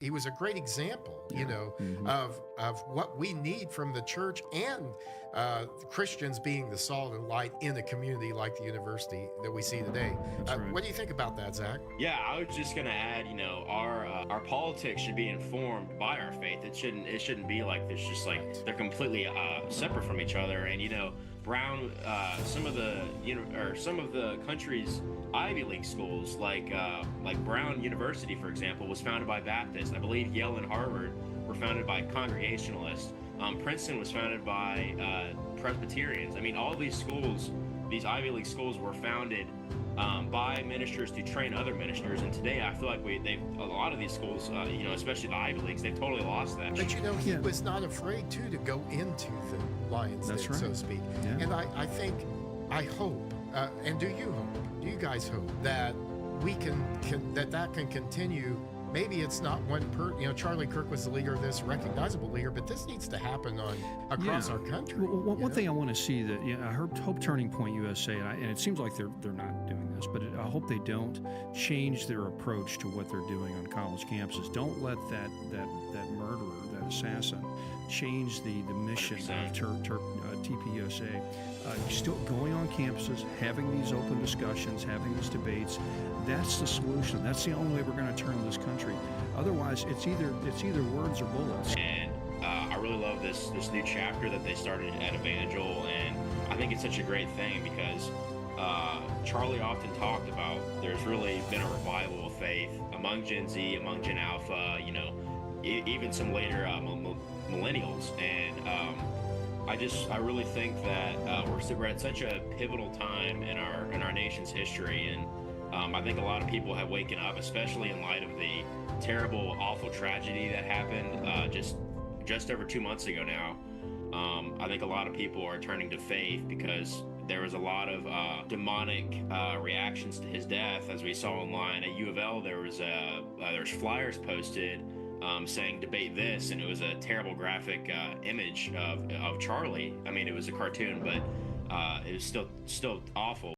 he was a great example, Yeah. Hmm. of what we need from the church and Christians being the salt and light in a community like the university that we see today. That's right. What do you think about that, Zach? Yeah, I was just gonna add, our politics should be informed by our faith. It shouldn't be like this, just like Right. they're completely separate from each other. And Brown, some of the country's Ivy League schools, like Brown University, for example, was founded by Baptists. I believe Yale and Harvard were founded by Congregationalists. Princeton was founded by Presbyterians. I mean, all these schools, these Ivy League schools, were founded by ministers to train other ministers. And today, I feel like a lot of these schools, especially the Ivy Leagues, they've totally lost that. But he Yeah. was not afraid to go into the lion's That's den, so right. to speak. Yeah. And I hope, and do you hope? Do you guys hope that we that can continue? Maybe it's not Charlie Kirk was the leader of this, recognizable leader, but this needs to happen across Yeah. our country. Well, one you know? thing I want to see that I heard Hope Turning Point USA, and it seems like they're not doing this, but I hope they don't change their approach to what they're doing on college campuses. Don't let that murderer, that assassin, change the mission of 100%. TPUSA. Still going on campuses, having these open discussions, having these debates. That's the solution. That's the only way we're going to turn this country. Otherwise, it's either words or bullets. And I really love this new chapter that they started at Evangel, and I think it's such a great thing because Charlie often talked about there's really been a revival of faith among Gen Z, among Gen Alpha, even some later millennials, and I really think that we're at such a pivotal time in our nation's history, and I think a lot of people have waken up, especially in light of the terrible, awful tragedy that happened just over 2 months ago now. I think a lot of people are turning to faith because there was a lot of demonic reactions to his death, as we saw online at U of L. There's flyers posted saying debate this, and it was a terrible graphic image of Charlie. I mean, it was a cartoon, but it was still awful.